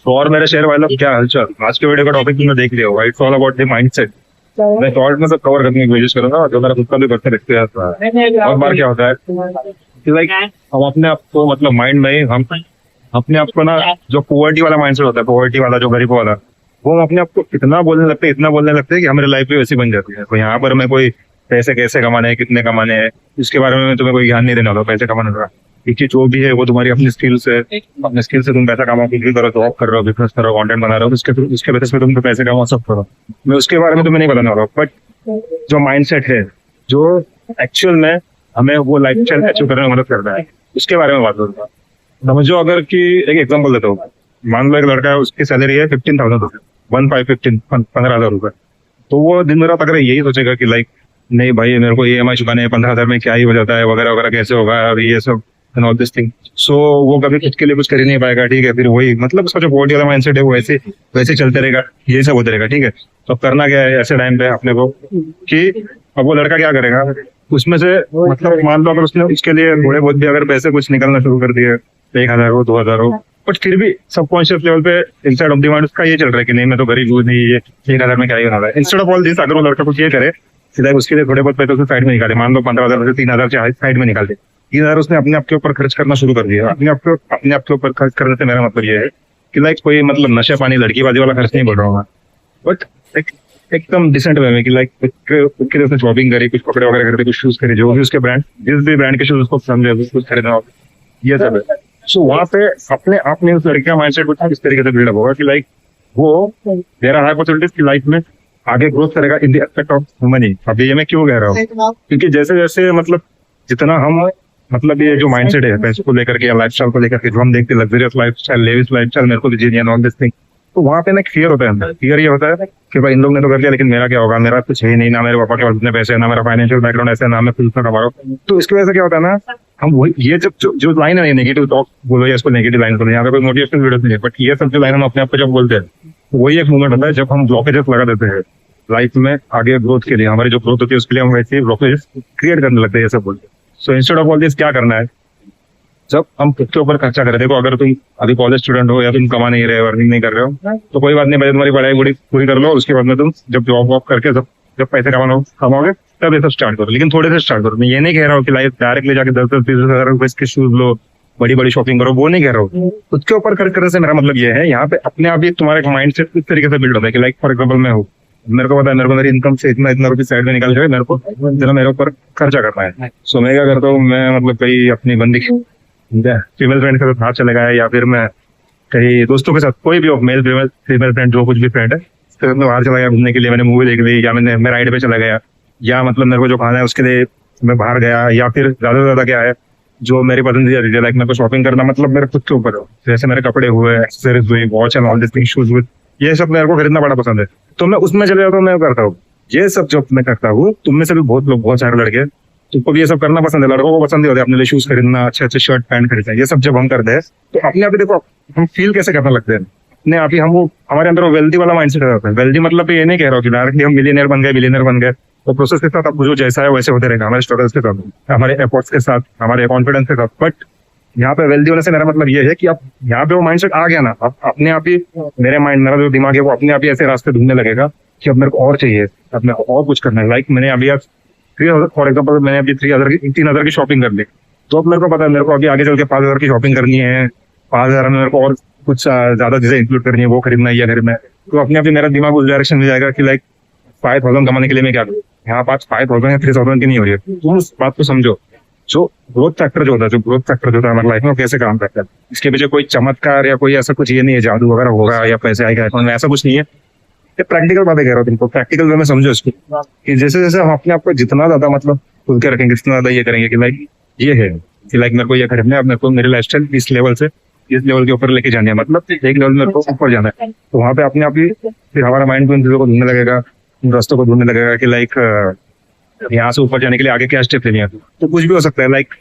तो और मेरे शेयर वालों क्या हालचाल। आज के वीडियो का टॉपिक तुमने देख लिया होगा, it's all about the mindset. मैं शॉर्ट में सब कवर करने की कोशिश करूंगा, जो मेरा खुद का भी करते रखते हैं। बहुत बार क्या होता है कि लाइक हम अपने आप को मतलब माइंड में ही हम अपने आप को ना, जो पॉवर्टी वाला माइंडसेट होता है, पॉवर्टी वाला जो गरीब वाला, वो हम अपने आप को इतना बोलने लगते हैं कि हमारी लाइफ भी वैसी बन जाती है। तो यहाँ पर मैं कोई पैसे कैसे कमाने हैं, कितने कमाने हैं, इसके बारे में तुम्हें कोई ज्ञान नहीं देने वाला। पैसे कमाने का देखिए, जो भी है वो तुम्हारी अपनी स्किल्स है। अपने स्किल से तुम पैसा कमाओ, कुछ भी करो, जॉब कर रहे हो, बिजनेस कर रहे हो, कंटेंट बना रहे हो, उसके बेसिस पे तुम पैसे कमाओ, सब करो। मैं उसके बारे में तुम्हें नहीं बताने वाला, बट जो माइंडसेट है, जो एक्चुअल में हमें वो लाइफ स्टाइल अचीव करने में मदद करता है, उसके बारे में बात करूंगा। समझो, अगर कि एक एग्जांपल देता हूँ। मान लो एक लड़का है, उसकी सैलरी है 15,000 रुपये, 15,000 रुपये। तो वो दिन रात अगर यही सोचेगा कि लाइक नहीं भाई, मेरे को EMI चुकाने 15,000 में क्या ही हो जाता है, वगैरह वगैरह, कैसे होगा और ये सब एंड ऑल दिस थिंग। सो वो कभी खुद के लिए कुछ कर ही नहीं पाएगा। ठीक है, फिर वही मतलब उसका जो बॉडी वाला माइंडसेट है वो वैसे वैसे चलते रहेगा, ये सब होते रहेगा। ठीक है, तो करना क्या है ऐसे टाइम पे अपने को कि अब वो लड़का क्या करेगा उसमें से, मतलब मान लो अगर उसने उसके लिए थोड़े बहुत भी अगर पैसे कुछ निकलना शुरू कर दिए, 1,000 हो, 2,000 हो, बट फिर भी सबकॉन्शियस लेवल पे इनसाइड ऑफ द माइंड उसका ये चल रहा है कि नहीं मैं तो गरीब हूँ, नहीं ये 1,000 में क्या ही होना है। इंस्टेड ऑफ ऑल दिस, अगर वो लड़का कुछ ये करे, सीधा उसके लिए थोड़े बहुत पैसे उसने साइड में निकाले, मान लो 15,000 से 3,000 साइड में निकाल दे, 3,000 उसने अपने आप के ऊपर खर्च करना शुरू कर दिया। अपने आप के ऊपर खर्च करने से मेरा मतलब ये है कि लाइक कोई मतलब नशे पानी लड़कीबाजी वाला खर्च नहीं बोल रहा हूँ, बट एकदम डिसेंट वे में कि लाइक उसके लिए उसने शॉपिंग करी, कुछ कपड़े वगैरह खरीदे, कुछ शूज खरीदे, जो भी उसके ब्रांड, जिस भी ब्रांड के शूज उसको पसंद है कुछ खरीदना, ये सब है। सो वहाँ पे अपने आप में उस लड़के का माइंडसेट कुछ इस तरीके से बिल्डअप होगा कि लाइक वो देयर आर हाई पॉसिबिलिटीज की लाइफ में आगे ग्रोथ करेगा in the aspect of money. अब ये मैं क्यों कह रहा हूँ, क्योंकि जैसे जैसे मतलब जितना हम मतलब ये जो माइंडसेट है पैसे को लेकर के या लाइफस्टाइल को लेकर के, जो हम देखते हैं लग्जरियस लाइफस्टाइल, लेविश लाइफस्टाइल, मेरे को दीजिए ऑल दिस थिंग, तो वहाँ पे ना फियर होता है। फियर ये होता है कि भाई इन लोग ने तो कर लिया, लेकिन मेरा क्या होगा, मेरा कुछ है ही नहीं, ना मेरे पापा के पास इतने पैसे है, ना मेरा फाइनेंशियल बैकग्राउंड ऐसा है, ना मैं खुद कमा रहा हूँ। तो इसकी वजह से क्या होता है ना, हम वही ये जब जो लाइन है नेगेटिव टॉक बोलो या इसको नेगेटिव लाइन बोलो, यहाँ पे कोई मोटिवेशनल वीडियो नहीं है, बट ये सब जो लाइन हम अपने आप को जब बोलते हैं, वही एक मूवमेंट होता है जब हम ब्लॉकेजेस लगा देते हैं लाइफ में आगे ग्रोथ के लिए। हमारी जो ग्रोथ होती है उसके लिए हम वैसे ब्लॉकेजेस क्रिएट करने लगते हैं, ये सब बोलते हैं। So instead of all this क्या करना है, जब हम खुद के ऊपर खर्चा करें, देखो अगर तुम अभी कॉलेज स्टूडेंट हो या तुम कमा नहीं रहे हो, अर्निंग नहीं कर रहे हो, तो कोई बात नहीं, पहले तुम्हारी पढ़ाई पूरी कर लो, उसके बाद में तुम जब जॉब वॉब करके जब पैसे कमाओगे तब ये सब स्टार्ट करो, लेकिन थोड़े से स्टार्ट करो। मैं ये नहीं कह रहा हूँ कि लाइफ डायरेक्टली जाके 10,000-20,000 रुपए के शूज लो, बड़ी बड़ी शॉपिंग करो, वो नहीं कह रहा हूँ। खुद के ऊपर खर्च करने से मेरा मतलब ये है, यहाँ पे अपने आप ही तुम्हारा माइंड सेट इस तरीके से बिल्ड होता है कि लाइक फॉर एग्जाम्पल मैं हूँ, मेरे को पता है मेरे को मेरी इनकम से इतना रुपये साइड में निकाल के मेरे को जरा मेरे ऊपर खर्चा करना है। सो मैं क्या करता हूँ, मैं मतलब कहीं अपनी बंदी फीमेल फ्रेंड के साथ हाथ चले गया, या फिर मैं कहीं दोस्तों के साथ, कोई भी हो, मेल फीमेल फ्रेंड जो कुछ भी फ्रेंड है, तो मैं बाहर चला गया घूमने के लिए, मैंने मूवी देख ली, या मैं राइड पे चला गया, या मतलब मेरे को जो खाना है उसके लिए मैं बाहर गया, या फिर ज्यादा से ज्यादा क्या है जो मेरी पसंदीदा चीज है, लाइक मेरे को शॉपिंग करना मतलब मेरे खुद के ऊपर हो, जैसे मेरे कपड़े हुए, एक्सेसरीज हुई, watch and all this thing, shoes हुए, ये सब मेरे को खरीदना बड़ा पसंद है। तो मैं उसमें चले जाता हूँ, मैं करता हूँ ये सब जो मैं करता हूँ। तुम में से भी बहुत लोग, बहुत सारे लड़के, तुमको भी ये सब करना पसंद है, लड़कों को पसंद ही होता है अपने लिए शूज खरीदना, अच्छे अच्छे शर्ट पैंट खरीदना, ये सब जब हम करते हैं तो अपने आप ही देखो हम फील कैसे करने लगते हैं, अपने आप ही हम वो हमारे अंदर वेल्दी वाला माइंडसेट रहता है। वेल्दी मतलब ये नहीं कह रहा हूँ कि डायरेक्टली हम मिलियनर बन गए। तो प्रोसेस के साथ आपको जो जैसा है वैसे होते रहेगा, हमारे स्ट्रगल्स के साथ, हमारे एफर्ट्स के साथ, हमारे कॉन्फिडेंस के साथ। बट यहाँ पे वेल्दी होने से मेरा मतलब ये है कि आप यहाँ पे वो माइंडसेट आ गया ना, आप अपने आप ही मेरा जो दिमाग है वो अपने आप ही ऐसे रास्ते ढूंढने लगेगा कि अब मेरे को और चाहिए, अब मेरे को और कुछ करना है। लाइक मैंने अभी फॉर एग्जाम्पल मैंने अभी 3,000 की शॉपिंग कर ली, तो अब मेरे को पता है मेरे को अभी आगे चल के 5,000 की शॉपिंग करनी है, 5,000 में मेरे को और कुछ ज्यादा चीजें इंक्लूड करनी है, वो खरीदना है या खरीदना है। तो अपने आप ही मेरा दिमाग उस डायरेक्शन में जाएगा कि लाइक 5,000 कमाने के लिए मैं क्या करूँ। यहाँ पास 5,000 या 3,000 की नहीं हो रही है। तुम उस बात को समझो, जो ग्रोथ फैक्टर जो होता है हमारी लाइफ में कैसे काम करता है, इसके पीछे कोई चमत्कार या कोई ऐसा कुछ ये नहीं है जादू वगैरह होगा या पैसे आएगा अकाउंट में, ऐसा कुछ नहीं है। ये प्रैक्टिकल बातें कह रहा हूँ तुमको, प्रैक्टिकल वे में समझो इसको कि जैसे जैसे हम अपने आप को जितना ज्यादा मतलब खुल के रखेंगे, जितना ज्यादा ये करेंगे कि लाइक ये है कि लाइक मेरे को ये खरीदना है, मेरे को मेरी लाइफस्टाइल इस लेवल से इस लेवल के ऊपर लेके जाने है, मतलब एक लेवल मेरे को ऊपर जाना है। तो वहाँ पे अपने आप ही फिर हमारा माइंड को इन चीजों को ढूंढने लगेगा, उन रास्तों को ढूंढने लगेगा कि लाइक यहाँ से ऊपर जाने के लिए आगे क्या स्टेप लेनी है। तो कुछ भी हो सकता है, लाइक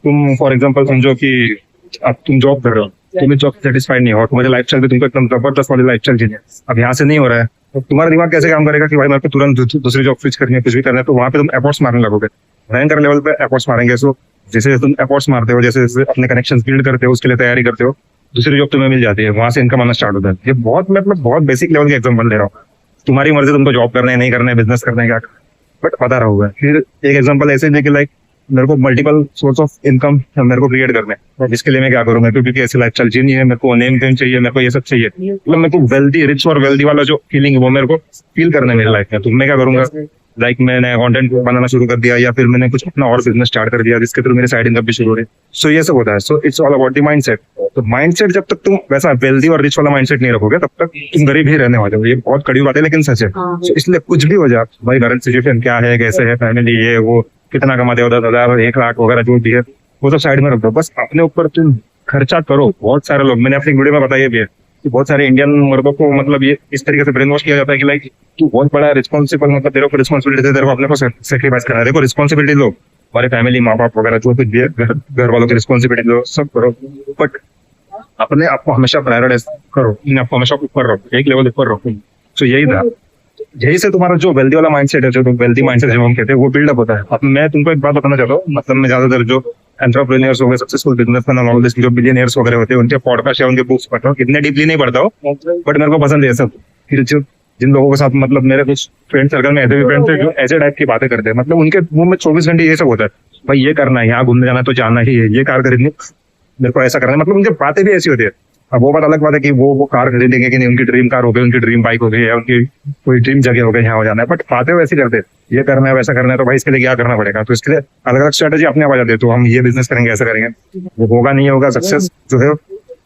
तुम फॉर एग्जाम्पल समझो कि अब तुम जॉब कर रहे हो, तुम्हें जॉब सेटिस्फाइड नहीं हो, तुम्हारे लाइफस्टाइल पे तुमको एकदम जबरदस्त वाली लाइफस्टाइल जीनी है, अब यहाँ से नहीं हो रहा है, तो तुम्हारा दिमाग कैसे काम करेगा कि भाई मेरे को तुरंत दूसरी जॉब स्विच करनी है, कुछ भी करना है। तो वहाँ पे तुम एफर्ट्स मारने लगोगे, भयंकर लेवल पे एफर्ट्स मारेंगे। सो जैसे तुम एफर्ट्स मारते हो, जैसे अपने कनेक्शन बिल्ड करते हो, उसके लिए तैयारी करते हो, दूसरी जॉब तुम्हें मिल जाती है, वहां से इनकम आना स्टार्ट होता है। ये बहुत मतलब बहुत बेसिक लेवल के एग्जाम्पल दे रहा हूँ। तुम्हारी मर्जी तुमको जॉब करना है नहीं करना है, बिजनेस करना है क्या, बट पता रहा होगा। फिर एक एग्जांपल ऐसे है कि लाइक मेरे को मल्टीपल सोर्स ऑफ इनकम मेरे को क्रिएट करने हैं, जिसके लिए मैं क्या करूंगा, क्योंकि ऐसी लाइफ चल नहीं है, मेरे को नेम फेम चाहिए, मेरे को ये सब चाहिए, मतलब मेरे को वेल्दी रिच और वेल्दी वाला जो फीलिंग है वो मेरे को फील करना है मेरी लाइफ में। तो मैं क्या करूंगा, लाइक मैंने कंटेंट बनाना शुरू कर दिया, या फिर मैंने कुछ अपना और बिजनेस स्टार्ट कर दिया जिसके थ्रू मेरी साइड इनकम भी शुरू हो रही। सो ये सब होता है। So it's all about the mindset. तो माइंडसेट जब तक तुम वैसा वेल्दी और रिच वाला माइंडसेट नहीं रखोगे, तब तक तुम गरीब ही रहने वाले हो। ये बहुत कड़ी बात है लेकिन सच है। So, इसलिए कुछ भी हो जाए भाई, करंट सिचुएशन क्या है, कैसे है, फैमिली ये वो, कितना कमाते हो, 10,000 1 लाख वगैरह जो भी है, वो सब साइड में रख दो। बस अपने ऊपर तुम खर्चा करो। बहुत सारे लोग, मैंने अपनी वीडियो में बताया भी है कि बहुत सारे इंडियन मर्दों को मतलब ये इस तरीके से ब्रेन वॉश किया जाता है कि लाइक तू बहुत बड़ा रिस्पॉन्सिबल, मतलब तेरे को रिस्पॉन्सिबिलिटी है, तेरे को अपने को सेक्रीफाइस करना है। देखो रिस्पॉन्सिबिलिटी लो, हमारे फैमिली माँ बाप वगैरह जो कुछ भी है, घर वालों की रिस्पॉन्सिबिलिटी लो, सब करो, बट अपने आप को हमेशा प्रायोरिटाइज करो, अपने आप को हमेशा ऊपर रखो, एक लेवल ऊपर रखो। तो यही था, यही से तुम्हारा जो वेल्दी वाला माइंडसेट है, जो वेल्दी माइंडसेट जो हम कहते हैं, वो बिल्डअप होता है। अब मैं तुमको एक बात बताना चाहता हूँ, मतलब मैं ज्यादातर जो एंटरप्रेन्योर्स हो गए, सक्सेसफुल बिजनेसमैन और जो बिलियनियर्स वगैरह होते हैं, उनके पॉडकास्ट या उनके बुक्स पढ़ता हूँ। इतने डीपली नहीं पढ़ता हूँ, बट मेरे को पसंद है सब। फिर जो जिन लोगों के साथ मतलब मेरे कुछ फ्रेंड सर्कल में ऐसे भी फ्रेंड्स हैं जो ऐसे टाइप की बातें करते हैं, मतलब उनके मुंह में 24 घंटे ये सब होता है, भाई ये करना है, यहाँ घूमने जाना है तो जाना ही है, ये कार खरीदनी, मेरे को ऐसा करना है, मतलब उनकी बातें भी ऐसी होती है। अब वो बात अलग बात है कि वो कार खरीदेंगे कि नहीं, उनकी ड्रीम कार हो गई, उनकी ड्रीम बाइक हो गई, या उनकी कोई ड्रीम जगह हो गई, यहाँ हो जाना है, बट बातें वैसी करते हैं, ये करना है वैसा करना है, तो भाई इसके लिए क्या करना पड़ेगा। तो इसके लिए अलग अलग स्ट्रेटेजी अपने आप आ जाती है। तो हम ये बिजनेस करेंगे, ऐसा करेंगे, वो होगा नहीं होगा सक्सेस जो है,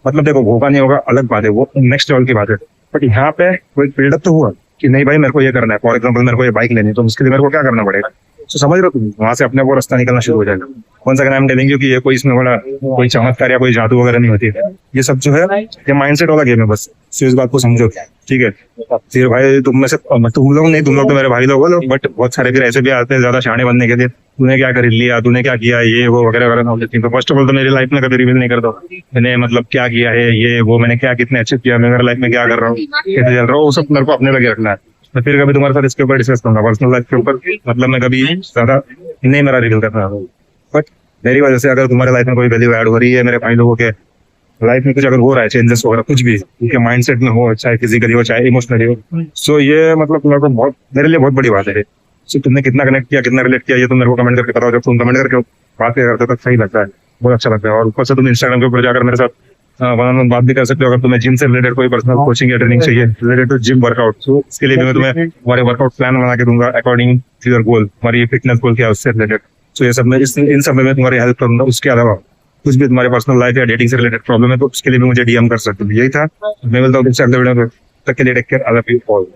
मतलब देखो होगा नहीं होगा अलग बात है, वो नेक्स्ट लेवल की बात है। बट यहाँ पे कोई बिल्डअप तो हुआ कि नहीं भाई मेरे को ये करना है, फॉर एग्जाम्पल मेरे को ये बाइक लेनी है, तो उसके लिए मेरे को क्या करना पड़ेगा। तो समझ रहे हो तुम, वहां से अपने वो रास्ता निकलना शुरू हो जाएगा। कौन सा नाम देंगे कि ये कोई इसमें बड़ा कोई चमत्कार या कोई जादू वगैरह नहीं होती है, ये सब जो है ये माइंडसेट वाला गेम है। बस सिर्फ इस बात को समझो, ठीक है। फिर भाई तुम में से तुम लोग नहीं, तुम लोग तो मेरे भाई लोग हो, बट बहुत सारे फिर ऐसे भी आते हैं ज्यादा शाणे बनने के लिए, तूने क्या खरीद लिया, तूने क्या किया, ये वो वगैरह वगैरह। तो फर्स्ट ऑफ ऑल तो मेरी लाइफ में कभी रिवील नहीं करता मैंने, मतलब क्या किया है, ये वो मैंने क्या कितने अच्छे किया, मैं मेरी लाइफ में क्या कर रहा हूँ, कैसे चल रहा हूँ, वो सब मेरे को अपने लगे रखना है। मैं फिर कभी तुम्हारे साथ इसके ऊपर डिस्कस करूंगा पर्सनल लाइफ के ऊपर, मतलब मैं कभी ज्यादा नहीं मेरा रिवील करना। बट मेरी वजह से अगर तुम्हारे लाइफ में कोई वैल्यू ऐड हो रही है, मेरे भाई लोगों के लाइफ में कुछ अगर हो रहा है, चेंजेस वगैरह कुछ भी उनके माइंडसेट में हो, चाहे फिजिकली हो चाहे इमोशनली हो, सो ये मतलब मेरे को बहुत, मेरे लिए बहुत बड़ी बात है। सो तुमने कितना कनेक्ट किया, कितना रिलेट किया, ये तुम मेरे को कमेंट करके बताओ। जब तुम कमेंट करके बात करते हो तो सही लगता है, बहुत अच्छा लगता है। और ऊपर से तुम इंस्टाग्राम के ऊपर जाकर मेरे साथ वन बात भी कर सकते हो। अगर तुम्हें जिम से रिलेटेड कोई पर्सनल कोचिंग या ट्रेनिंग चाहिए रिलेटेड टू जिम वर्कआउट, तो इसके लिए भी मैं तुम्हें तुम्हारे वर्कआउट प्लान बना के दूंगा अकॉर्डिंग टू योर गोल, तुम्हारी फिटनेस गोल क्या है उससे रिलेटेड। तो ये सब में इन सब में मैं तुम्हारी हेल्प करूंगा। उसके अलावा कुछ भी तुम्हारे पर्सनल लाइफ या डेटिंग से रिलेटेड प्रॉब्लम है तो उसके लिए भी मुझे डीएम कर सकते हो। यही था, मैं बोलता हूँ तक के लिए take care, I love you all.